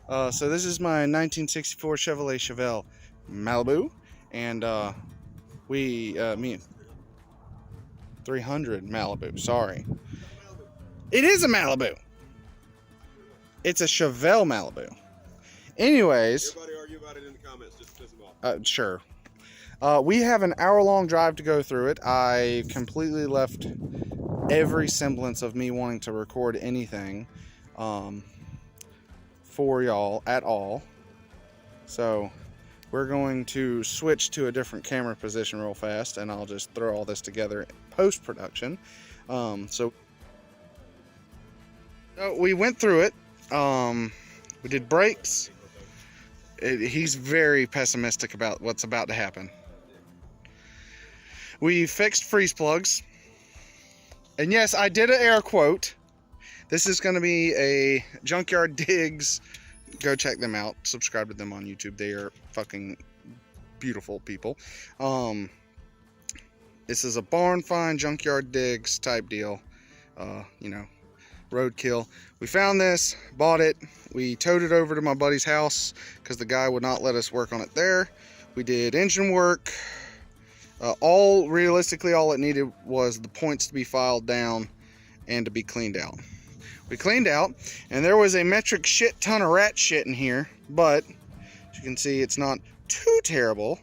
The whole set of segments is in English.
So this is my 1964 Chevrolet Chevelle Malibu, and me 300 Malibu. Sorry, it is a Malibu. It's a Chevelle Malibu. Anyways, Everybody argue about it in the comments just to piss them off. sure. We have an hour-long drive to go through it. I completely left every semblance of me wanting to record anything for y'all at all. So we're going to switch to a different camera position real fast, and I'll just throw all this together post-production. So we went through it. We did brakes. He's very pessimistic about what's about to happen. We fixed freeze plugs. And yes, I did an air quote. This is going to be a Junkyard Digs. Go check them out. Subscribe to them on YouTube. They are fucking beautiful people. This is a barn find, Junkyard Digs type deal. You know, roadkill. We found this, bought it. We towed it over to my buddy's house because the guy would not let us work on it there. We did engine work. Realistically, all it needed was the points to be filed down and to be cleaned out. We cleaned out, and there was a metric shit ton of rat shit in here, but as you can see, it's not too terrible.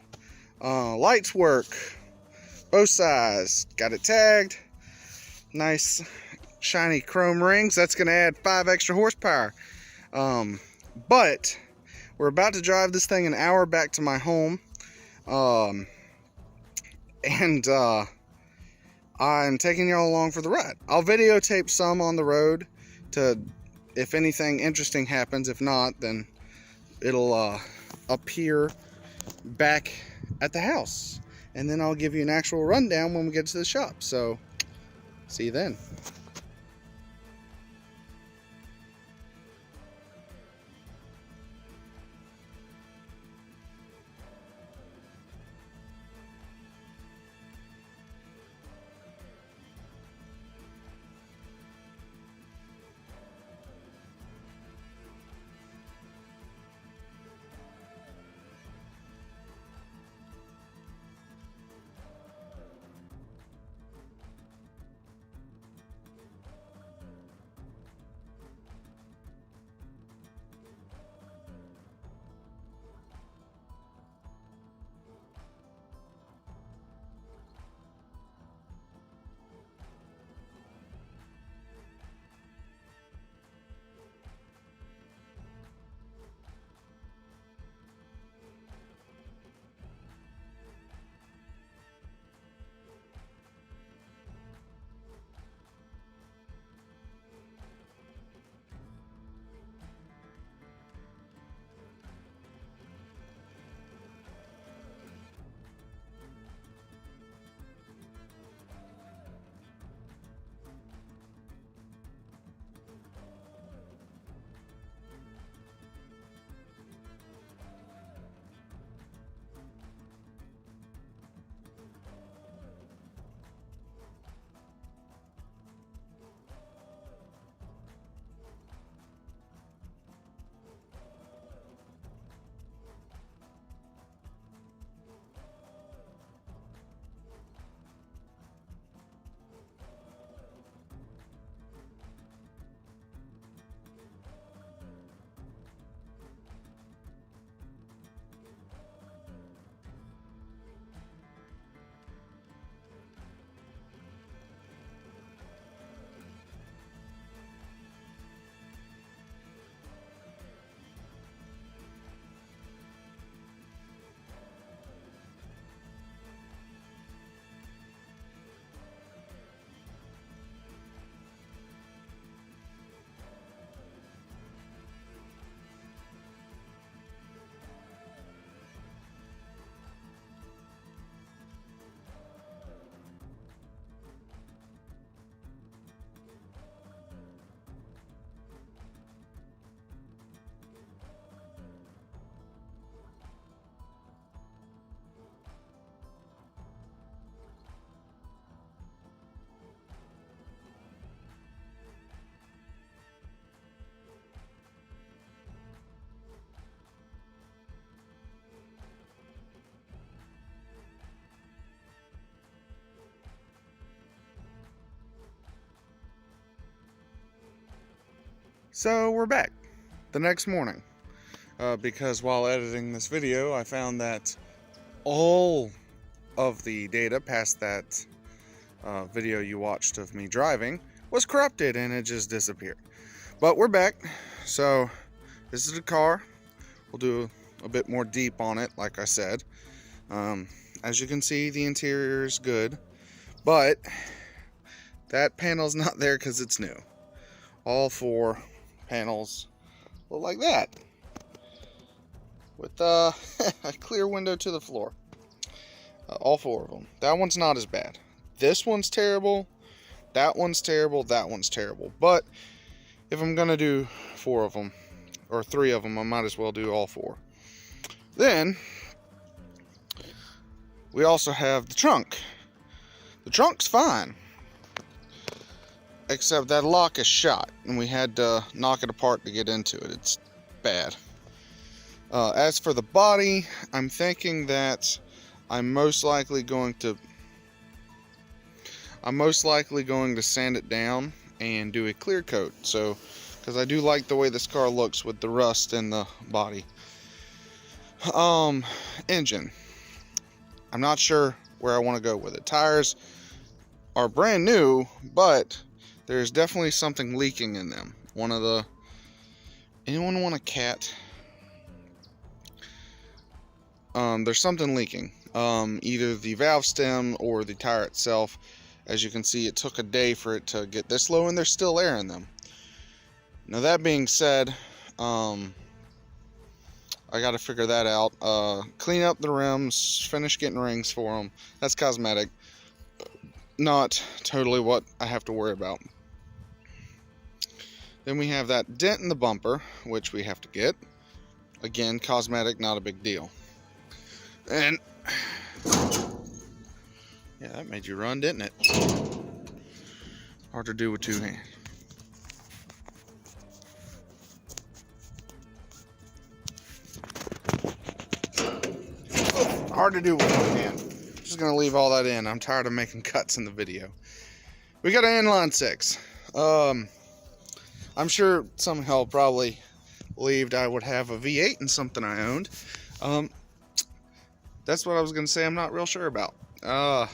Lights work, both sides. Got it tagged. Nice shiny chrome rings. That's going to add 5 extra horsepower. But we're about to drive this thing an hour back to my home. I'm taking y'all along for the ride. I'll videotape some on the road to, if anything interesting happens. If not, then it'll appear back at the house. And then I'll give you an actual rundown when we get to the shop. So, see you then. So we're back the next morning because while editing this video I found that all of the data past that video you watched of me driving was corrupted and it just disappeared. But we're back. So this is the car. We'll do a bit more deep on it, like I said. As you can see, the interior is good, but that panel's not there because it's new. All four panels look like that, with a clear window to the floor. All four of them. That one's not as bad. This one's terrible. That one's terrible. That one's terrible. But if I'm gonna do four of them, or three of them, I might as well do all four. Then we also have the trunk. The trunk's fine, except that lock is shot, and we had to knock it apart to get into it. It's bad. As for the body, I'm thinking that I'm most likely going to sand it down and do a clear coat. So, because I do like the way this car looks with the rust in the body. Engine. I'm not sure where I want to go with it. Tires are brand new, but there's definitely something leaking in them. Anyone want a cat? There's something leaking. Either the valve stem or the tire itself. As you can see, it took a day for it to get this low, and there's still air in them. Now that being said, I got to figure that out. Clean up the rims, finish getting rings for them. That's cosmetic. Not totally what I have to worry about. Then we have that dent in the bumper, which we have to get. Again, cosmetic, not a big deal. And yeah, that made you run, didn't it? Hard to do with two hands. Hard to do with one hand. Just gonna leave all that in. I'm tired of making cuts in the video. We got an inline six. I'm sure somehow probably believed I would have a V8 and something I owned. That's what I was gonna say. I'm not real sure about. As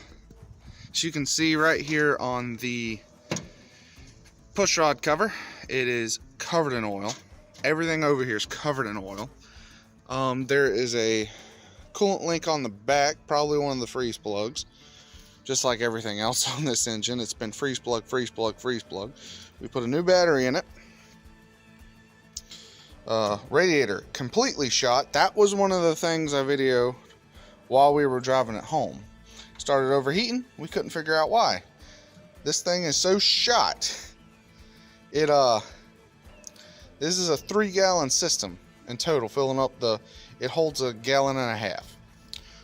you can see right here on the push rod cover, it is covered in oil. Everything over here is covered in oil. There is a coolant link on the back, probably one of the freeze plugs. Just like everything else on this engine, it's been freeze plug, freeze plug, freeze plug. We put a new battery in it. Radiator completely shot. That was one of the things I videoed while we were driving it home. Started overheating. We couldn't figure out why. This thing is so shot. This is a 3-gallon system in total, filling up it holds a gallon and a half.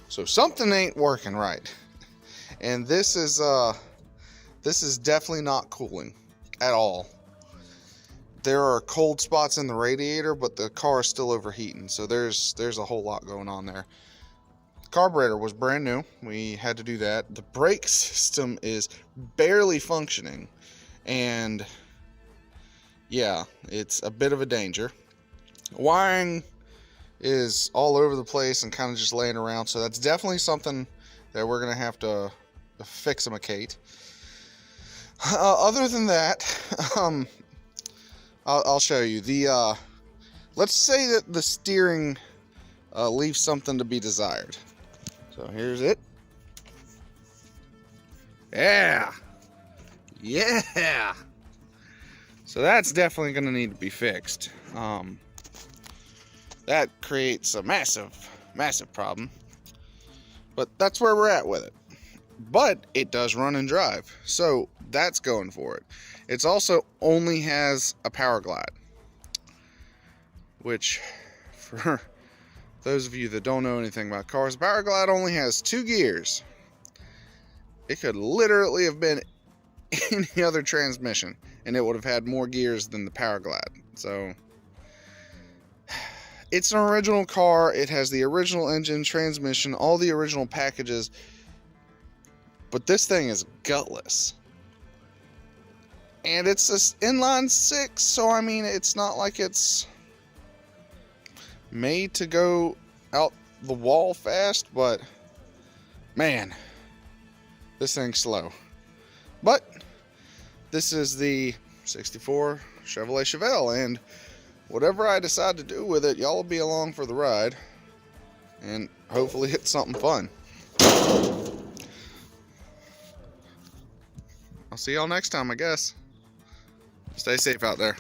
So something ain't working right. And this is definitely not cooling at all. There are cold spots in the radiator, but the car is still overheating. So there's a whole lot going on there. Carburetor was brand new. We had to do that. The brake system is barely functioning. And yeah, it's a bit of a danger. Wiring is all over the place and kind of just laying around. So that's definitely something that we're going to have to fix-a-macate. Other than that, I'll show you. Let's say that the steering leaves something to be desired. So here's it. Yeah. Yeah. So that's definitely going to need to be fixed. That creates a massive problem. But that's where we're at with it. But it does run and drive. So that's going for it. It's also only has a power glide. Which, for those of you that don't know anything about cars, power glide only has 2 gears. It could literally have been any other transmission, and it would have had more gears than the power glide. So it's an original car. It has the original engine, transmission, all the original packages, but this thing is gutless. And it's this inline six, so I mean, it's not like it's made to go out the wall fast, but man, this thing's slow. But this is the 64 Chevrolet Chevelle, and whatever I decide to do with it, y'all will be along for the ride, and hopefully it's something fun. I'll see y'all next time, I guess. Stay safe out there.